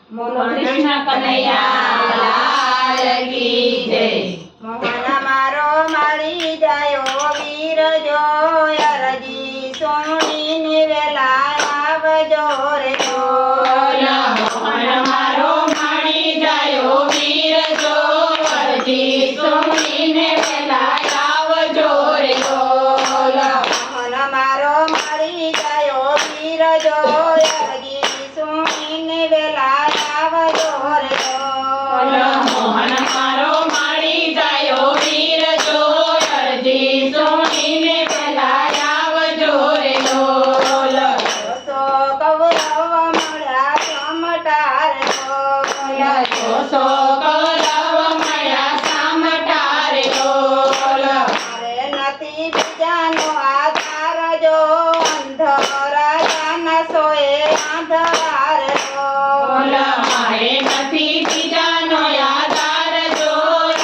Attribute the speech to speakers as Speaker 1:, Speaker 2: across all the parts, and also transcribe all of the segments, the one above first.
Speaker 1: બોલો કૃષ્ણ કનૈયા લાલ કી જય।
Speaker 2: મોહન મારો મારી જાયો વીર જો અરજી સોણીને વેલા આવજો રે
Speaker 1: બોલો મોહન મારો મારી જાયો વીર જો અરજી સોણીને વેલા આવજો રે બોલો
Speaker 2: મોહન મારો મારી જાયો વીર જો અરજી સોણીને વેલા આવજો રે
Speaker 1: બોલો મોહન મારો મારી જાયો વીર જો અરજી સોણીને વેલા આવજો રે બોલો
Speaker 2: સો કૌરવ મળ્યા સમટાર બોલો
Speaker 1: સો કૌરવ મળ્યા સામટાર બોલો
Speaker 2: મારે નથી બીજાનો આધાર જો અંધ રાજાના સોએ આધાર
Speaker 1: બોલો મારે નથી બીજાનો આધાર જો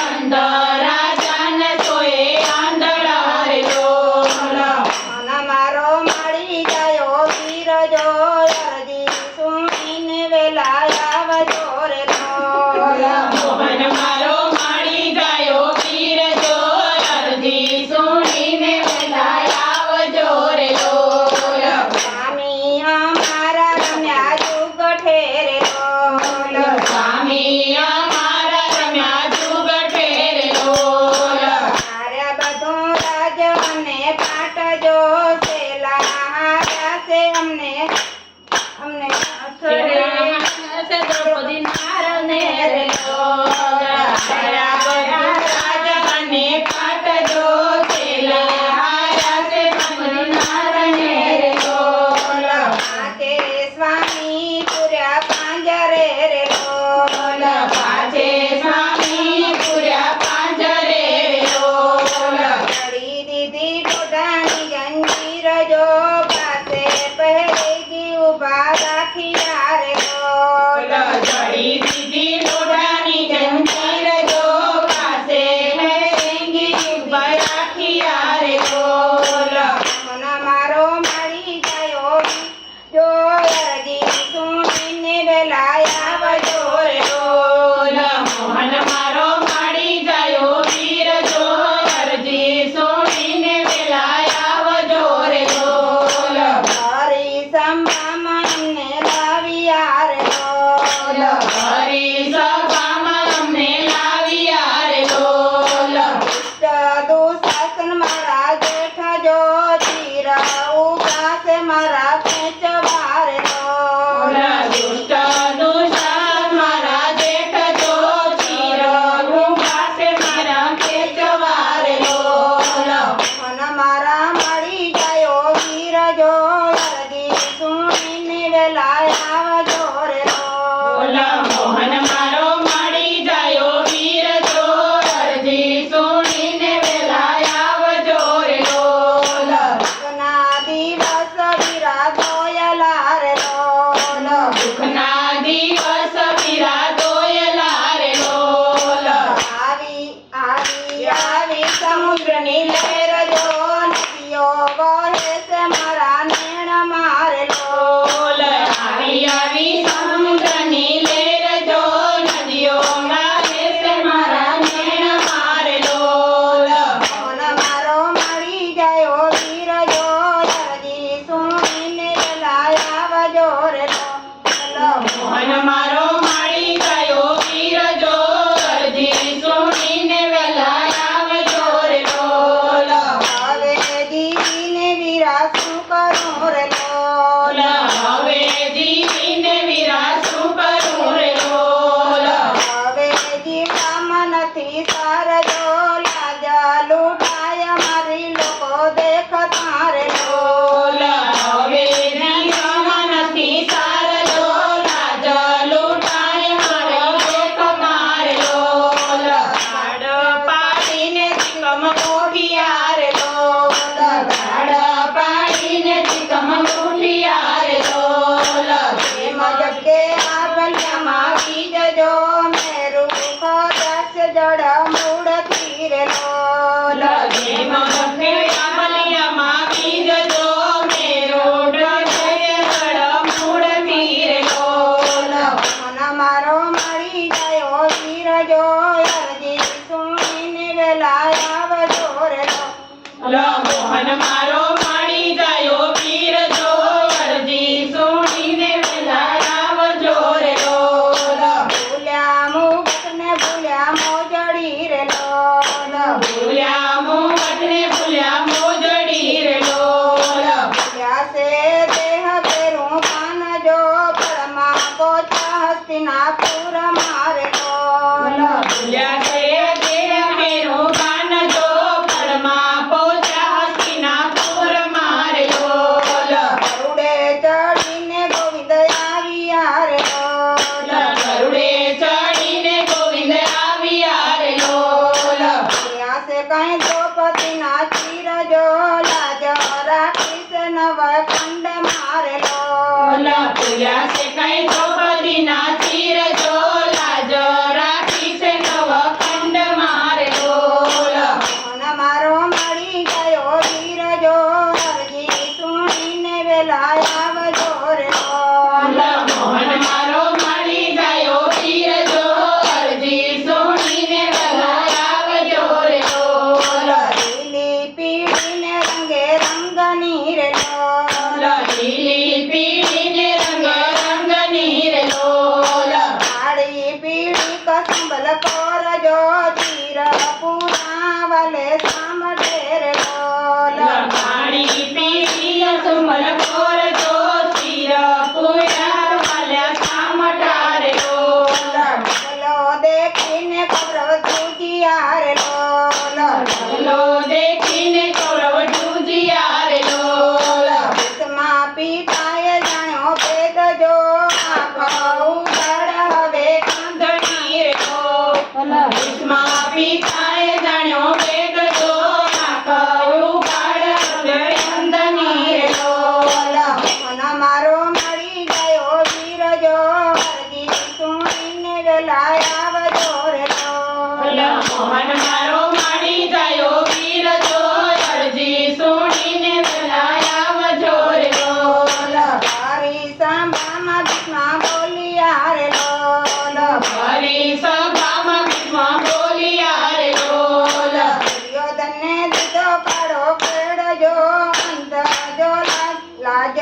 Speaker 1: અંદર રાજાને સોએ આંધળા રે બોલો
Speaker 2: મન મારો મારી જાયો વીર જો અરજી સુણીને વેલા આવજો રે
Speaker 1: બોલો મોહન મારો મારી જાયો વીર જો અરજી સુણીને વેલા આવજો રે બોલો
Speaker 2: સ્વામી અમારા રમ્યા જુગ ઠેરે બોલો
Speaker 1: સ્વામી અમારા રમ્યા જુગ ઠેરે બોલો
Speaker 2: મારે બધું રાજ અને પાટ જો સેલા હાર્યા છે અમને
Speaker 1: દ્રૌપદી નારને રે બોલો હાર્યા બધા રાજ અને પાટ જો છેલ્લા હાર્યા છે દ્રૌપદી નારને રે બોલો
Speaker 2: કે સ્વામી પૂર્યા પાંજરે રે
Speaker 1: બોલો પાછે સ્વામી પૂર્યા પાંજરે રે બોલો
Speaker 2: કરી દીધી ટોટાની જંજીર જો પાસે પહેરેગી ઉભા રાખી રે
Speaker 1: બોલો જડી દીધી લોઢાની જંજીર જો પાસે મેંગી ઉભા રાખી રે બોલો
Speaker 2: મન મારો મારી જાયો જો અરજી સુણીને વેલા આવજો રે
Speaker 1: બોલો મોહન મારો માડી જાયો વીર જો અરજી સોણીને વેલા આવજો રે બોલો
Speaker 2: હરી સંભામાં અમને લાવ્યા રે
Speaker 1: બોલો હરી સભામાં અમને લાવ્યા રે બોલો
Speaker 2: દુશાસન મારા જેઠા જો ચીર ઉભા છે મારા ખેંચવા રે
Speaker 1: બોલો દુષ્ટ દુશાસન મારા જેઠ જો ચીર ઉભા છે મારા ખેંચવા રે બોલો
Speaker 2: મન મારા મળી જાયો વીર જો અરજી સુણીને વેલા આવજો રે
Speaker 1: બોલો મોહન મારો માડી જાયો વીર જો અરજી સોણીને વેલા આવજો રે બોલો
Speaker 2: ના દિવસ વીરા દોયલા રે બોલો
Speaker 1: દુઃખના દિવસ વીરા દોયલા રે બોલો
Speaker 2: આવી આવી આવી સમુદ્રની લહેર જો નદીઓ વહે છે મારા નેણ મારે
Speaker 1: બોલ આવી આવી સમુદ્રની લહેર જો નદીઓમાં વેસે મારા નેણ મારે લોલ
Speaker 2: મન મારો મળી જાયો વીર જો અરજી સુણીને વેલા આવજો રે
Speaker 1: મોહન મારો માડી ગયો વીર જો અરજી સોણીને વેલા આવજો રે બોલ
Speaker 2: હવે જીવીને વીરા શું કરું રે
Speaker 1: બોલ હવે જીવીને વીરા શું કરું રે બોલ
Speaker 2: હવે જીવવામાં નથી સાર જો લાજ લૂંટાય મારી લોકો દેખતા રે
Speaker 1: બોલ હવે જીવનમાં નથી સાર જો લાજ
Speaker 2: હસ્તિનાપુર મારે લોલ
Speaker 1: ભૂલ્યા ગયા તે મેરું ગાન જો ફળમાં પહોંચ્યા હસ્તિનાપુર મારે લોલ
Speaker 2: ગરુડે ચડીને ગોવિંદ આવ્યા રે લોલ
Speaker 1: ગરુડે ચડીને ગોવિંદ આવ્યા રે લોલ
Speaker 2: ત્યાં છે કઈ દ્રૌપદીના ચીર જો લાજ રાખીશ નવખંડ મારે લોલ
Speaker 1: ભૂલ્યા છે કઈ દ્રૌપદીના ચીર જો લાજ રાખી છે નવખંડ મારે લોલ
Speaker 2: મોહન મારો મળી ગયો વીર જો અરજી સુણીને વેલા આવજો રે લોલ
Speaker 1: મોહન મારો મળી ગયો વીર જો અરજી સુણીને વહેલા આવજો રે લોલ
Speaker 2: લીલી પીળીને રંગે રંગની રે લોલ
Speaker 1: લીલી પીળીને રંગની રે લોલ
Speaker 2: કાળી પીળી કસંબલ કોરજો ચીર પુરાવલે સામટે રે લોલ
Speaker 1: પાણી પીળી સુમલ કોર જો ચીર પુયા વાલ્યા સામટા રે લોલ
Speaker 2: ચલો દેખીને કૌરવ ધ્રુજિયા રે લોલ
Speaker 1: લો દેખીને કૌરવ જુજિયા રે લોલ
Speaker 2: ભીષ્મા પિતાએ જાણ્યો ભેદ જો આંખ ઉઘાડ હવે
Speaker 1: ધણી રે લોલ ભીષ્મા પિતાએ જાણ્યો વેદ જો આંખ ઉઘાડ અંધની રે લોલ
Speaker 2: મન મારો મળી ગયો વીર જો અરજી સુણીને વેલા આવજો રે લોલ
Speaker 1: મોહન મારો માડી ગયો વીર જો અરજી સુણીને વેલા આવજો રે લોલ
Speaker 2: તારી સાંભામાં ભીષ્મા બોલિયા રે લોલ
Speaker 1: હરી સભામાં ભીષ્મ બોલિયા રે લોલ
Speaker 2: દુર્યોધનને દીધો કાળો ખેડજો અંત જો લાજ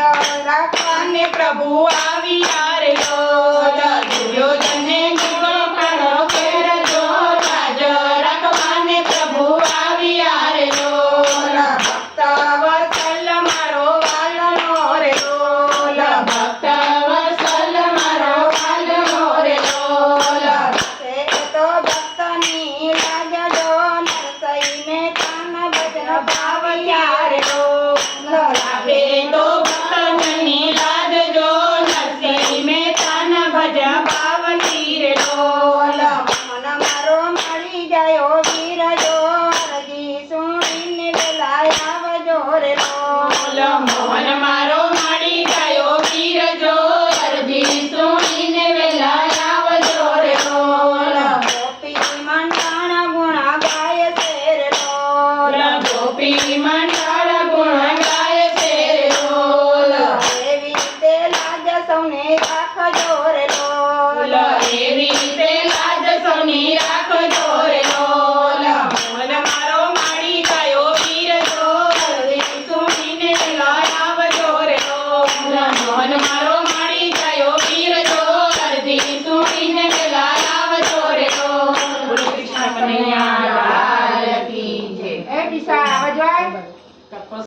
Speaker 2: રાખવાને
Speaker 1: પ્રભુ આવ્યા રે લોલ દુર્યોધનને દીધો કાળો ખેડજો લાજ રાખવાને પ્રભુ આવ્યા રે લોલ
Speaker 2: ભક્ત વત્સલ મારો વાલનો રે લોલ
Speaker 1: ભક્ત વત્સલ મારો વાલનો રે લોલ
Speaker 2: તે તો ભક્તની લાજ જો નરસઈને કાન ભજન ભાવ્યા રે લોલ
Speaker 1: આપે તો ભક્તની લાજ જો નરસિંહ મહેતાન ભજ ભાવતી રે લોલ
Speaker 2: મન મારો મળી ગયો વીર જો અરજી સુણીને વેલા આવજો રે લોલ
Speaker 1: મોહન મારો મળી ગયો વીર જો અરજી સુણીને વેલા આવજો રે લોલ
Speaker 2: ગોપી મંડળ ગુણા ગાય છે રે લોલ
Speaker 1: ગોપી મંડળ ગુણ ગાય છે રે લોલ
Speaker 2: એવી તે લાજ સૌને રાખજો રે લોલ
Speaker 1: એવી તે લાજ સૌની રાખજો રે લોલ મોહન મારો મળી ગયો વીર જો અરજી સુણીને વેલા આવજો રે લોલ મોહન મારો મળી ગયો વીર જો અરજી સુણીને વેલા આવજો રે લોલ બોલો કૃષ્ણ કનૈયા લાલ કી જય.